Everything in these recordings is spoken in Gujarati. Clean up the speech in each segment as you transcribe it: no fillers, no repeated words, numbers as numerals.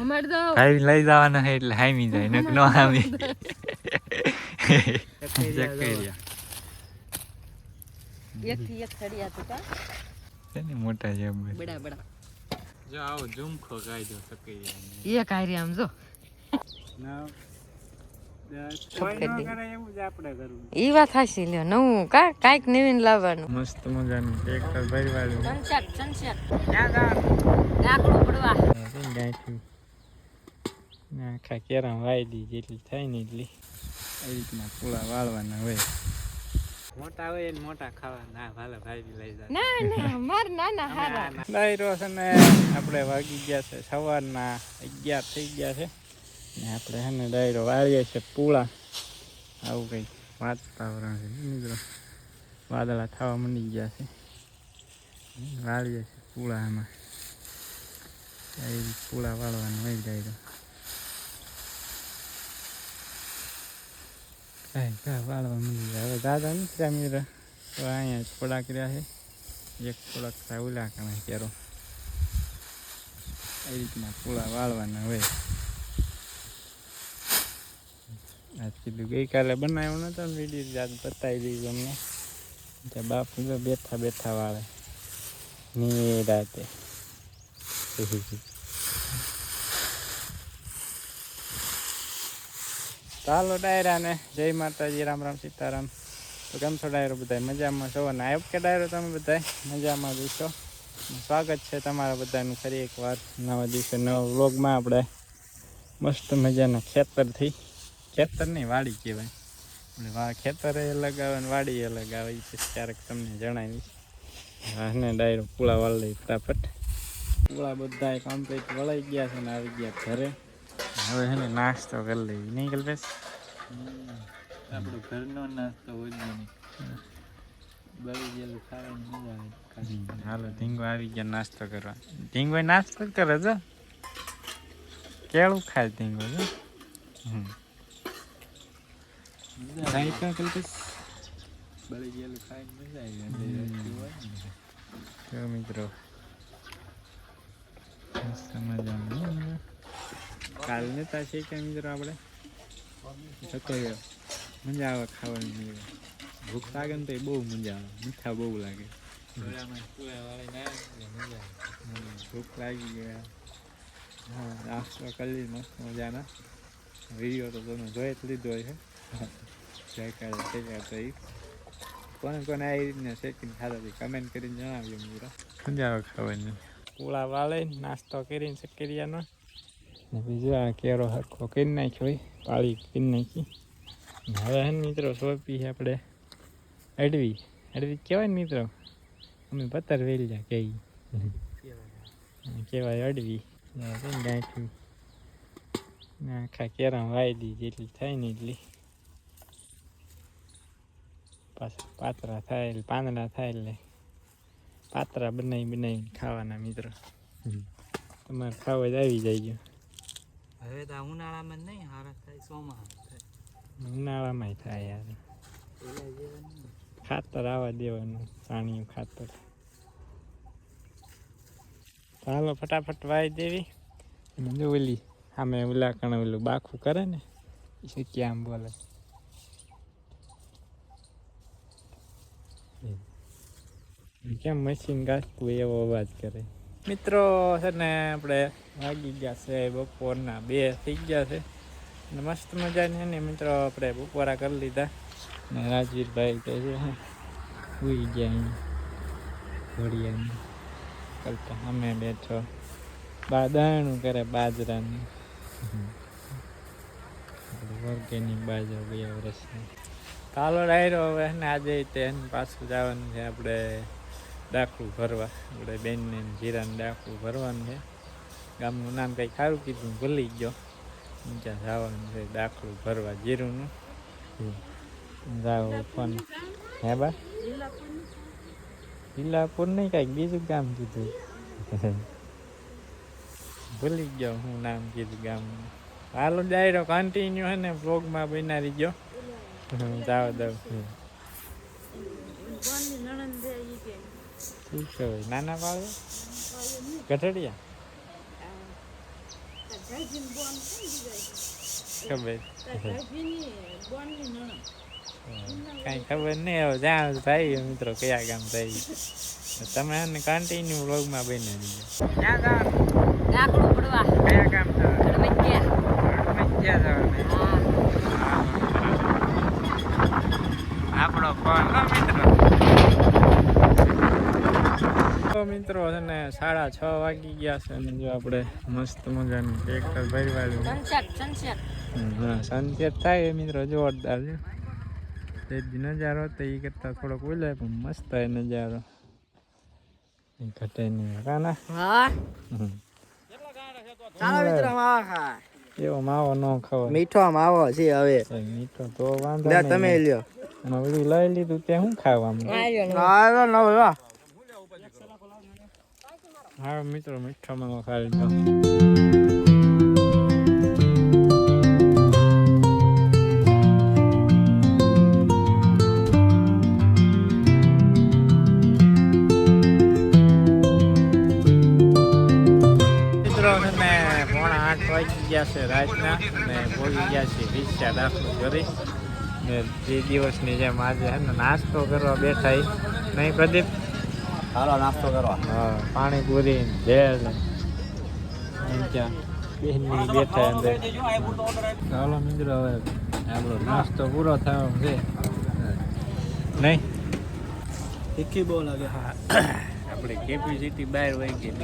અમાર તો ભાઈ લઈ જવાના છે એટલે હામી જાય નક નો હામી ચકરિયા એક થી એક ચડિયા તો કા છે ને મોટા છે બડા બડા જો આવો ઝુમખો ગાઈ દો ચકરિયા એક આરી આમ જો ના કોઈ ન કરે એવું જ આપણે કરવું ઈ વાત હાસી લ્યો નવું કા કાઈક નવીન લાવવાનું મસ્ત મજાનું ટ્રેક્ટર ભરી વાળું સનસેટ ક્યાં જા લાકડું પડવા ગાંઠ્યું આખા કેરા વાયડી જેટલી થાય ને એટલી એ રીતના પૂળા વાળવાના હોય મોટા હોય ને મોટા ખાવા ના ભાલે ભાઈ લઈ જાય ના ના માર નાના હારા ડાયરો છે ને આપણે વાગી ગયા છે સવારના 11 થઈ ગયા છે ને આપણે છે ને ડાયરો વાળીએ છે પૂળા આવું કંઈક વાતાવરણ છે મિત્રો વાદળા થવા માંડી ગયા છે વાળીએ છે પૂળા એમાં એ પૂળા વાળવાનું હોય ડાયરો કાંઈ કાં વાળવા માંડી જાય હવે દાદા નથી મિત્રો તો અહીંયા થોડાક રહ્યા છે એક થોડાક ઓલા કણે કેરો એ રીતના પૂળા વાળવાના હોય આજ કીધું ગઈકાલે બનાવ્યો નતો ને વિડીયો આજ બતાવી દીધું અમને ત્યાં બાપુ તો બેઠા બેઠા વાળે નિરાતે ચાલો ડાયરા ને જય માતાજી રામ રામ સીતારામ તો કેમ છો ડાયરો બધા મજામાં છો અને આવ્યો કે ડાયરો તમે બધા મજામાં જોઈશો સ્વાગત છે તમારા બધાનું ફરી એકવાર નવા દિવસે નવા વ્લોગમાં આપણે મસ્ત મજાના ખેતરથી ખેતર નહીં વાડી કહેવાય આપણે ખેતર અલગ આવે ને વાડી અલગ આવે એ ક્યારેક તમને જણાવીશ અને ડાયરો પૂળા વાળી લઈ ફટાફટ પૂળા બધા કમ્પ્લીટ વળાઈ ગયા છે ને આવી ગયા ઘરે હવે છે ને નાસ્તો કરી લેવી નહીં કલ્પેશ આપણો ઘરનો નાસ્તો હોય જ નહીં બળી ગયેલું ખાવાની મજા આવે હાલો ઢીંગો આવી ગયા નાસ્તો કરવા ઢીંગો નાસ્તો જ કરે છે કેળું ખાય ઢીંગો છે કલ્પેશ બળી ગયેલું ખાઈને મજા આવી મિત્રો મસ્ત મજાનું કાલ નેતા છે કે મિત્રો આપણે જતો મજા આવે ખાવાની ભૂખ લાગે ને તો બહુ મજા આવે મીઠા બહુ લાગે ભૂખ લાગી ગયા હા નાસ્તો કરી મસ્ત મજાના વિડીયો તો તમે જોઈ જ લીધો છે તો એ કોને કોને આવી રીતના શેકીને ખાતા કમેન્ટ કરીને જણાવ્યો મિત્રો મજા આવે ખાવાની પૂળા વાળે નાસ્તો કરીને શક્કરિયાનો ને બીજો આ કેરો હરખો કરી નાખ્યો હોય પાળી કરી નાખી હવે હે મિત્રો સોંપી છે આપણે અડવી કહેવાય ને મિત્રો અમે પત્તર વેલ્યા કહી કહેવાય અડવી ગાંઠ્યું આખા કેરા વાયડી જેટલી થાય ને એટલી પાછા પાતરા થાય એટલે પાંદડા થાય એટલે પાતરા બનાવીને ખાવાના મિત્રો તમારે ખાવા જ આવી જાય હવે તો ઉનાળામાં નહીં હારા થાય ચોમાસા ઉનાળામાં થાય યાર ખાતર આવવા દેવાનું સાણિયું ખાતર ચાલો ફટાફટ વાઈ દેવી અને જો ઓલી સામે ઓલા કણે ઓલું બાખું કરે ને એ શીખ્યા આમ બોલે કેમ મશીન ગાજતું એવો અવાજ કરે મિત્રો છે ને આપણે વાગી ગયા છે બપોરના 2 થઈ ગયા છે અને મસ્ત મજાની ને મિત્રો આપણે બપોરા કરી લીધા ને રાજવીરભાઈ કહે છે સુઈ ગયા ઘોડિયાની કરતા અમે બેઠો દાણું કરે બાજરાની ઓર્ગેનિક બાજરો 2 વર્ષની કાલો ડાયરો હવે ને આજે તે પાછું જવાનું છે આપણે દાખલું ભરવા આપણે બેનને જીરાને દાખલું ભરવાનું છે ગામનું નામ કંઈ સારું કીધું ભૂલી ગયો ત્યાં જવાનું છે દાખલું ભરવા જીરુંનું જાવ ફોન હે બા લીલાપુર નહીં કાંઈક બીજું ગામ કીધું ભૂલી ગયો હું નામ કીધું ગામનું હાલો ડાયરો કન્ટિન્યુ હે ને બ્લોગમાં બનાવી ગયો જાવ દઉં ઠીક છે નાના પાડે ગઠડિયા ખબર કાંઈ ખબર નહીં હવે જ્યાં થાય મિત્રો કયા ગામ થાય તમે એને કન્ટિન્યુ વ્લોગમાં બની દીધો ક્યાં જવાનું કયા ગામ જવાનું ક્યાં જવાનું આપણો ફોન મિત્રો છે ને 6:30 વાગી ગયા છે અને જો આપણે મસ્ત મજાનું ટ્રેક્ટર ભરી વાળ્યું હા સનસેટ થાય મિત્રો જોરદાર છે તે નજારો તો એ કરતા થોડોક ઓલાય પણ મસ્ત થાય નજારો ઘટે નહીં કાના ચાલો મિત્રો માવો ખા એવો માવો ન ખવાય મીઠો માવો છે હવે મીઠો તો વાંધો લે તમે લ્યો એમાં બધું લઈ લીધું તે શું ખાવાનું હા મિત્રો મીઠો માવો ખાઈ લીધો ગયા છે રાતના ને બોલી ગયા છે રિક્ષા દાખલો કરી ને જે દિવસની જેમ આજે છે ને નાસ્તો કરવા બેઠા નહીં પ્રદીપ ચાલો નાસ્તો કરવા હા પાણીપુરી ભેળ ને ત્યાં બેનની બેઠા અંદર ચાલો મિત્રો હવે આપણો નાસ્તો પૂરો થયો છે નહીં તીખી બહુ લાગે હા આપણે કેપેસિટી બહાર વહી ગઈ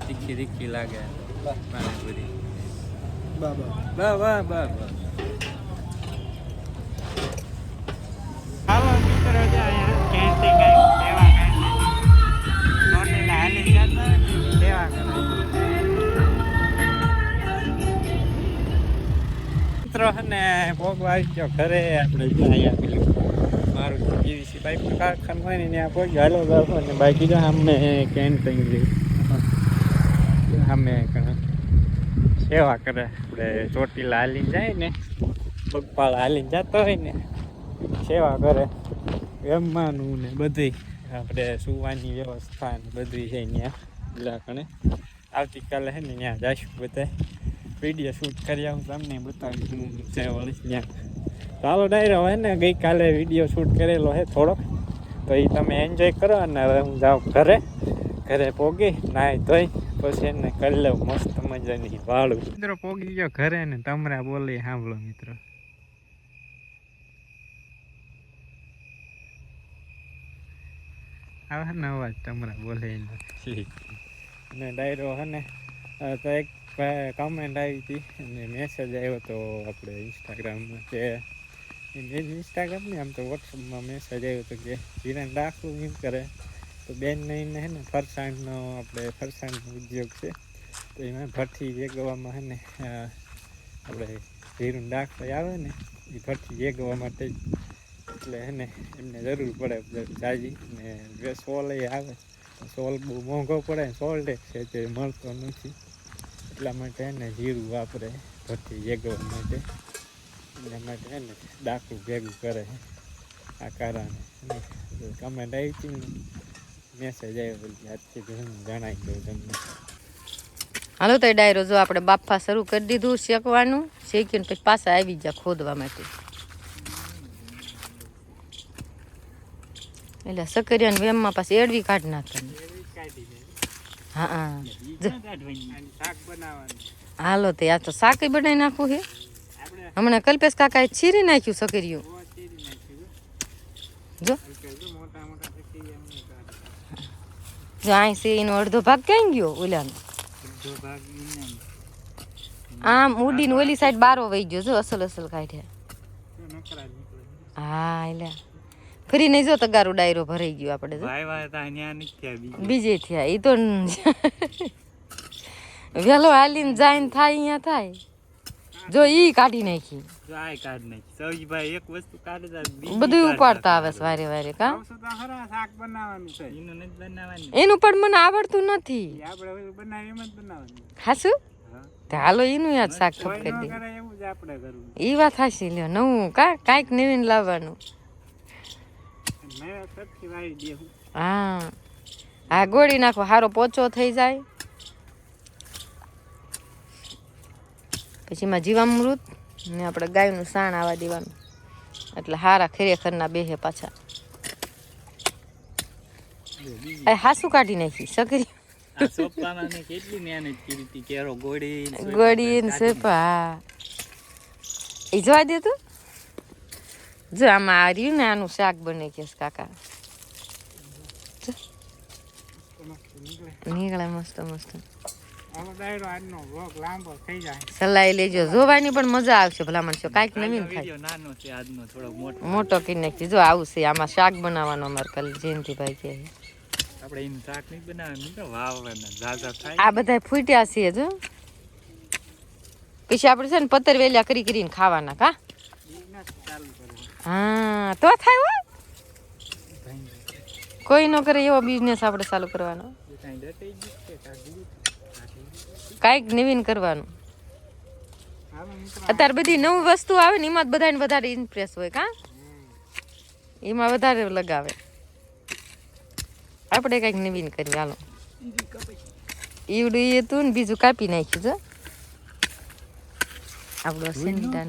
તીખી તીખી લાગે પાણીપુરી બા હાલો મિત્રો કેન્ટીન સેવા હાલી જતા સેવા મિત્રો ને ભોગ આવી ગયો ઘરે આપણે અહીંયા પેલું મારું પીવીસી પાઇપ કારખાનું હોય ને ત્યાં પહોંચ્યો હાલો બાપો ને બાકી જો અમે કેન્ટીન અમે સેવા કરે આપણે ચોટીલા હાલીને જાય ને પગપાળા હાલીને જતો હોય ને સેવા કરે જમવાનું ને બધી આપણે સુવાની વ્યવસ્થા ને બધું છે ત્યાં લાકણે આવતીકાલે છે ને ત્યાં જઈશું બધા વિડીયો શૂટ કરી આવું તમને બતાવીશ હું છે વળીશ ત્યાં ચાલો ડાયરો હોય ને ગઈકાલે વિડીયો શૂટ કરેલો છે થોડોક તો એ તમે એન્જોય કરો અને હવે હું જાઉં ઘરે પોગી નાહી ધોઈ પછી એને કરી લઉં મસ્ત મજાની વાળું મિત્રો પોગી ગયો ઘરે ને તમરા બોલી સાંભળો મિત્રો આવે ને અવાજ તમરા બોલે અને ડાયરો હે ને તો એક કમેન્ટ આવી હતી અને મેસેજ આવ્યો તો આપણે ઇન્સ્ટાગ્રામમાં કે ઇન્સ્ટાગ્રામ આમ તો વોટ્સઅપમાં મેસેજ આવ્યો હતો કે જીરાને દાખલું એમ કરે તો બેન ને હે ને ફરસાણનો આપણે ફરસાણનો ઉદ્યોગ છે તો એમાં ભઠ્ઠી વેગવામાં હે ને આપણે જીરું દાખલો આવે ને એ ભઠ્ઠી વેગવા માટે એટલે હે ને એમને જરૂર પડે જાજી ને સોલ એ આવે સોલ બહુ મોંઘો પડે સોલ ટેક્સ છે તે મળતો નથી એટલા માટે હે ને જીરું વાપરે ભઠ્ઠી વેગવા માટે એના માટે હે ને દાખલું ભેગું કરે આ કારણે કમેન્ટ આવી હતી ને મેસેજ આવ્યો આજથી હું જણાવી દઉં તમને હાલો તો ડાયરો જો આપણે બાફા શરૂ કરી દીધું શેકવાનું શેકીને પછી પાછા આવી ગયા ખોદવા માટે એટલે સકરિયાને વેમમાં પાછી એડવી કાઢી નાખવાની હા હાલો તો આ તો શાક બનાવી નાખવું છે હમણાં કલ્પેશ કાકાએ છીરી નાખ્યું સકરિયું જો જો અહીં છે એનો અડધો ભાગ ક્યાં ગયો ઓલાનો આમ ઉડીને ઓલી સાઈડ બારો વહી ગયો જો અસલ કાઢ્યા હા એટલે ફરી નહીં જો તગારો ડાયરો ભરાઈ ગયો આપણે બીજે થયા એ તો વેલો હાલીને જાય ને થાય અહીંયા થાય જો ઈ કાઢી નાખી બધું ઉપાડતા આવે વારે વારે કા એનું પણ મને આવડતું નથી હાસુ હાલો એનું યાદ શાક ઠપ કરી દે એ વાત હાસી લ્યો નવું કાંઈક નવીન લાવવાનું હા ગોળી નાખો હારો પોચો થઈ જાય પછી એમાં જીવામૃત ને આપણે ગાયનું સાણ આવવા દેવાનું એટલે હારા ખરેખરના બેહે પાછા. હાસુ કાઢી નાખી સકરી આ સોપામાં મેં કેટલી મહેનત કરી હતી કેરો ગોળી ગોળી ને સોપા. હા એ જોવા દે તું જો આમાં આ રહ્યું ને આનું શાક બને કે કાકા નીકળે મસ્ત મસ્ત. આવો ડાયરો આજનો વ્લોગ લાંબો થઈ જાય. સલાઈ લેજો જોવાની પણ મજા આવશે ભલા માણસો કાંઈક નવીન થાય. વિડિયો નાનો છે આજનો થોડો મોટો મોટો કરી નાખી જો આવું છે આમાં શાક બનાવવાનો અમારે કાલે જયંતિભાઈ કે આપણે એનું શાક નહીં બનાવે તો વાવવાના ઝાઝા થાય. આ બધા ફૂટ્યા છે જો પછી આપણે છે ને પતર વેલ્યા કરી કરીને ખાવાના કા. હા તો થાય હોય કોઈ ન કરે એવો બિઝનેસ આપણે ચાલુ કરવાનો કાંઈક નવીન કરવાનું. અત્યારે બધી નવી વસ્તુ આવે ને એમાં જ બધાને વધારે ઇમ્પ્રેસ હોય કા એમાં વધારે લગાવે. આપણે કંઈક નવીન કરી હાલો ઈવડું એ તું ને બીજું કાપી નાખ્યું છે આપણો સેન્ટાન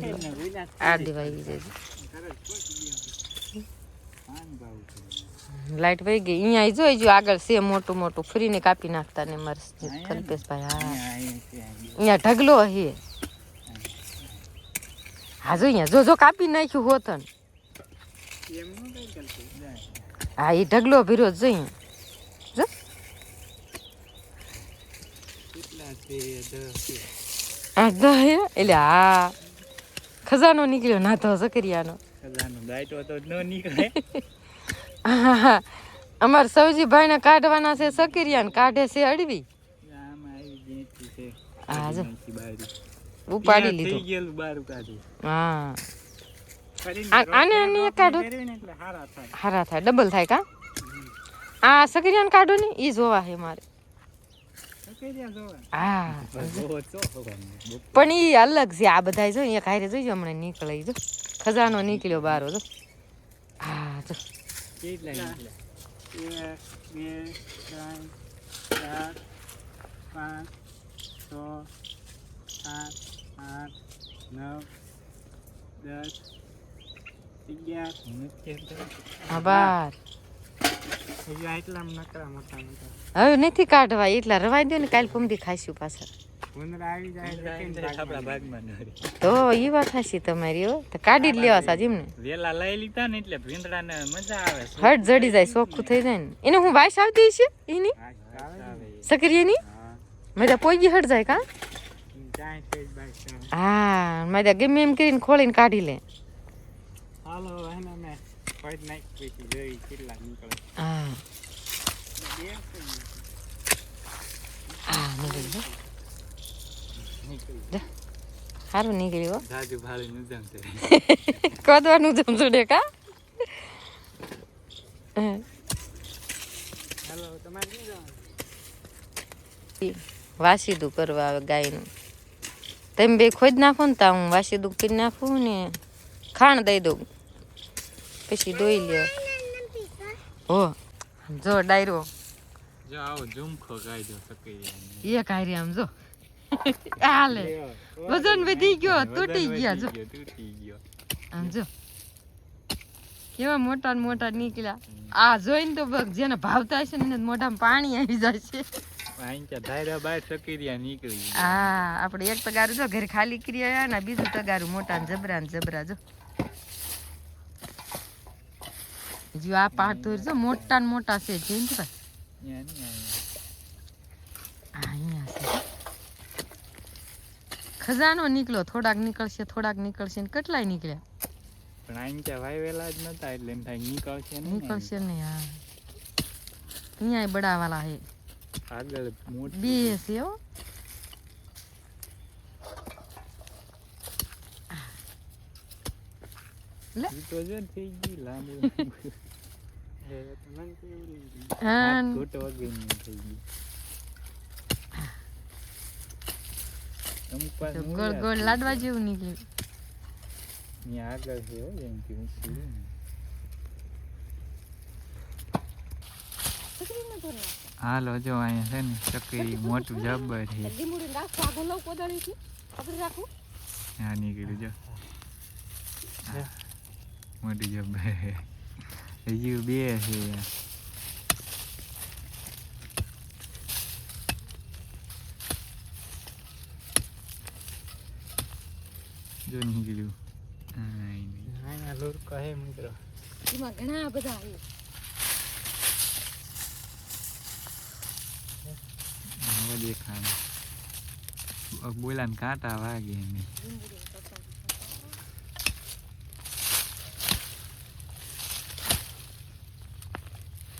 આ દેવાઈ જાય. લાઈટ વહી ગઈ અહીંયા જોઈ જો આગળ છે મોટું મોટું ફરીને કાપી નાખતા ને મારે કલ્પેશભાઈ. હા અહીંયા ઢગલો હે. હા જો અહીંયા જો જો કાપી નાખ્યું હોતન. હા એ ઢગલો ભીરો જ જોઈએ જો આ દહે એટલે હા ખજાનો નીકળ્યો ના તો સકરિયાનો ખજાનો દાયટો તો ન નીકળે. અમાર સૌજીભાઈ ને કાઢવાના છે સકરિયા ને કાઢે છે અડવી. આમાં આવી જેતી છે હા જો બારી ઉપાડી થઈ લીધું. ગયેલું બારું કાઢી. હા આને આને કાઢો હારા થાય ડબલ થાય કા. આ સકરિયા ને કાઢો ને ઈ જોવા હે મારે. હા પણ ઈ અલગ છે આ બધા જો એક હારે જોઈજો હમણાં નીકળે જો ખજાનો નીકળ્યો બારો જો. હા જો કેટલા નીકળ્યા? 1 2 3 4 5 6 7 8 9 10 11 આભાર. એટલા નકરા મોટા મોટા હવે નથી કાઢવા એટલા રવાઈ દો ને કાલ ફમદી ખાઈશું પાછા. ઉંદરા આવી જાય આપણા ભાગમાં ન રહે. તો એ વાત હશે તમારી હો તો કાઢી જ લેવા સાજી એમને વેલા લઈ લીધા ને એટલે ભીંદડાને મજા આવે છે. હટ જડી જાય ચોખ્ખું થઈ જાય ને એને હું વાઈસ આવતી છે એની સકરિયાની મેં પોઈગી હટ જાય કા. હા મેં ગમે એમ કરીને ખોલીને કાઢી લે. હાલો એને મેં ફાઈટ નાખ પછી જોઈ કેટલા નીકળે. હા હા નીકળી જા સારું નીકળ્યું જાજુ ભાળીને ઉજામ છે. કદવાનું જમસુડે કા. હાલો તમારે શું જવાનું? વાસીદું કરવા આવે ગાયનું. તમે બે ખોદ નાખો ને તા હું વાસીદું કરી નાખું ને ખાણ દઈ દઉં પછી દોઈ લે. હો જો ડાયરો જો આવો ઝુમખો કાઢ્યો સકૈયાને. એ કાઢી આમ જો હાલે વજન વધી ગયો તૂટી ગયા જો તૂટી ગયો. આમ જો કેવા મોટા ને મોટા નીકળ્યા. આ જોઈને તો બગ જેને ભાવતા હશે ને એને મોઢામાં પાણી આવી જાય છે. અહીંયા ધારા બાર સકૈયા નીકળી ગયા. હા આપણે એક તગારું જો ઘરે ખાલી કરી આવ્યા ને બીજું તગારું મોટા ને જબરા જો જો આ પાટુર જો મોટા ને મોટા છે જયંતભાઈ. અહીંયા છે ખજાનો નીકળ્યો થોડાક નીકળશે ને કેટલાય નીકળ્યા પણ અહીંયા વાયવેલા જ નતા એટલે એમ થાય નીકળશે નહીં. નીકળશે નહીં. હા અહીંયા બડાવાલા હે આગળ મોટી બે છે હો. લે ઈ તો જો થઈ ગઈ લાંબુ. હા ઘોટો વગેરે થઈ ગઈ. અમુક પાસે ગોળ ગોળ લાડવા જેવું નીકળ્યું. અહીંયા આગળ છે હો એમ કે ઊંચું. હાલો જો અહીંયા છે ને ચકરી મોટું જબર છે. હા નીકળ્યું જો મોટી જબર હજુ બે છે જો નીકળ્યું હા લોર કહે મિત્રો એમાં ઘણા બધા હવે દેખાય બોલા ને કાંટા વાગે નહીં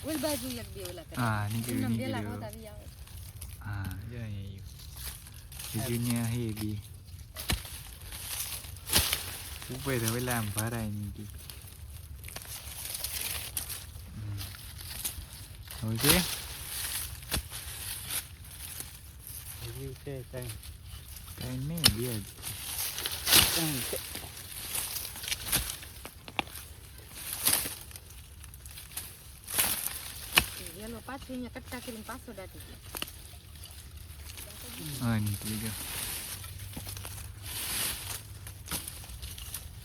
ઓલ બાજુ એક બે ઓલા કરે હા નીકળ્યું પેલા નીકળ્યું હોતા બી આવે હા જો અહીંયા બીજું ત્યાં હે બી ઉપર પેલા આમ ભરાય નહીં હવે છે કઈ નહીં બે એનો પાછું અહીંયા કટકા કરીને પાછો દાટી ગયો હા નીકળી ગયો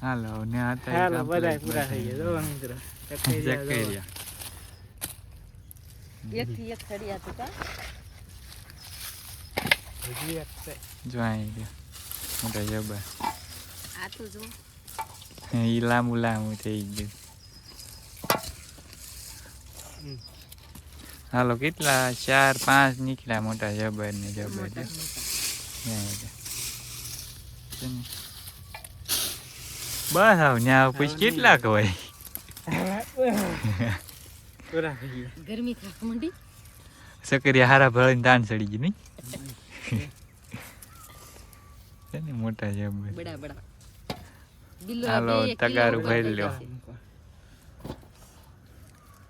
હાલો ને હતા હાલો બધા પૂરા થઈ ગયા જો મિત્રો ચકરિયા એક થી એક ખડિયા તું કા હજી એક છે જો અહીં ગયો મોટા જબર આ તો જો એ લાંબુ લાંબુ થઈ ગયું હાલો કેટલા 4-5 નીકળ્યા મોટા જબર ને જબર બસ આવ ન્યા પછી કેટલાક હોય પૂરા થઈ ગયા ગરમી થવા માંડી સકરિયા હારા ભળીને દાન ચડી ગઈ નહીં છે ને મોટા જબર બડા બડા બિલ્લો હાલો તગારું ભરી લ્યો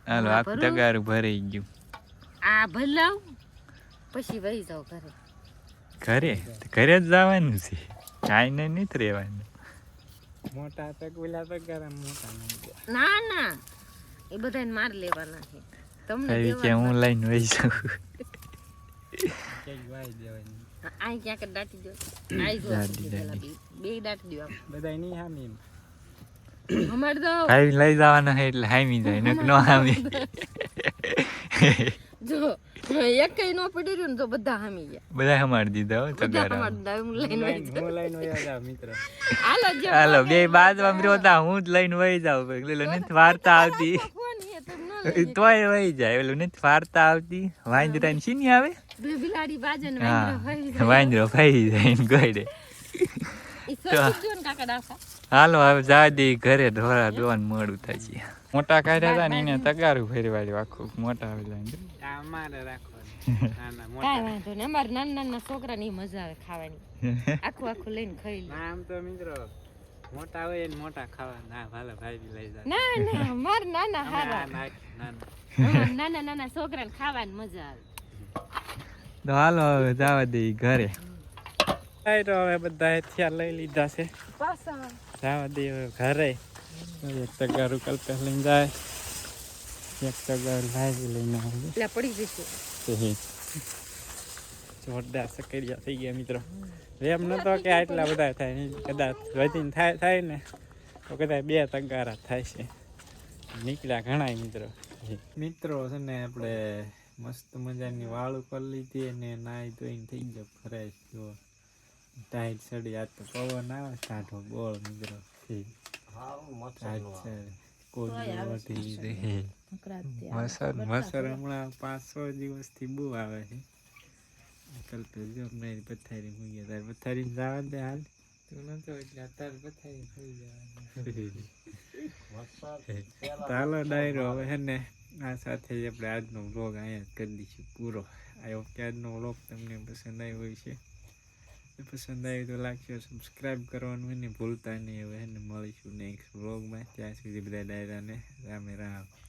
હાલો આ તગારું ભરાઈ ગયું આ ભલાવ પછી વહી જાવ ઘરે ઘરે ઘરે જ જવાનું છે કાંઈ નથી રહેવાનું મોટા તક ઓલા તક ગરમ મોટા નહીં ના ના એ બધાને માર લેવાના છે તમને કે હું લઈને વહી જાઉં ક્યાંય વાઈ દેવાની આ ક્યાંક દાટી દો આઈ જો બે દાટી દો બધા નહીં હામી અમાર તો હાઈ લઈ જવાના છે એટલે હામી જાય નક નો હામી જો એક કઈ નો પડી રહ્યું ને તો બધા હામી ગયા બધા હમાર દીધા હો બધા તગારા અમાર દાવ લઈને વહી જાવ. હું લઈને વયા જાવ મિત્રો હાલો જો હાલો બે બાજવા રોતા હું જ લઈને વહી જાઉં પેલો નથી વાર્તા આવતી ફોન હે તો ન લઈ તોય વહી જાય પેલું નથી વાર્તા આવતી વાંદરા ને શીની આવે બે બિલાડી બાજે ને હા વાંદરો વાંદરો ફરી જાય ને ગળે ઈ સોચી જો ને કાકા ડાફા હાલો હવે જા દે ઘરે ઢોરા દોવાનું મોડું થાય છે મોટા કાઢ્યા હતા ને એને તગારું ફેરવાડ્યું આખું મોટા આવેલા આ અમારે રાખવાનું ના ના મોટા કાંઈ વાંધો નહીં અમારે નાના નાના છોકરાની મજા આવે ખાવાની આખું આખું લઈને ખાઈ લે આમ તો મિત્રો મોટા હોય ને મોટા ખાવા ના ભાલે ભાઈ બી લઈ જાય ના ના માર નાના હારા ના ના નાના નાના છોકરાને ખાવાની મજા આવે તો હાલો હવે જવા દે ઘરે તો હવે બધા હથિયાર લઈ લીધા છે પાછા જવા દે હવે ઘરે એક તગારું કલ્પેશ લઈને જાય એક તગારું ભાઈ લઈને આવે એટલે પડી જશે જોરદાર સકરિયા થઈ ગયા મિત્રો એમ નતો કે આટલા બધા થાય કદાચ વધીને થાય ને તો કદાચ 2 તગારા થાય છે નીકળ્યા ઘણા મિત્રો છે ને આપણે મસ્ત મજાની વાળું કરી લીધી અને નાઈ ધોઈને થઈ ગયો ફ્રેશ જો ટાઈટ સડી આ તો પવન આવે કાઢો બોળ મિત્રો મસર હમણાં 5-6 દિવસથી બહુ આવે છે કલ્પેશ જો હમણાં પથારી મૂકી તારે પથારી જવા દે હાલ તું નતો એટલે અત્યારે પથારી થઈ જવાનું ચાલો ડાયરો હવે હે ને આ સાથે જ આપણે આજનો વ્લોગ અહીંયા જ કરી દઈશું પૂરો આ વખતે આજનો વ્લોગ તમને પસંદ આવ્યો હોય છે પસંદ આવ્યું તો લાગશે સબસ્ક્રાઈબ કરવાનું હોય ને ભૂલતા નહીં હવે એને મળીશું નેક્સ્ટ વ્લોગમાં ત્યાં સુધી બધા ડાયરાને રામે રામ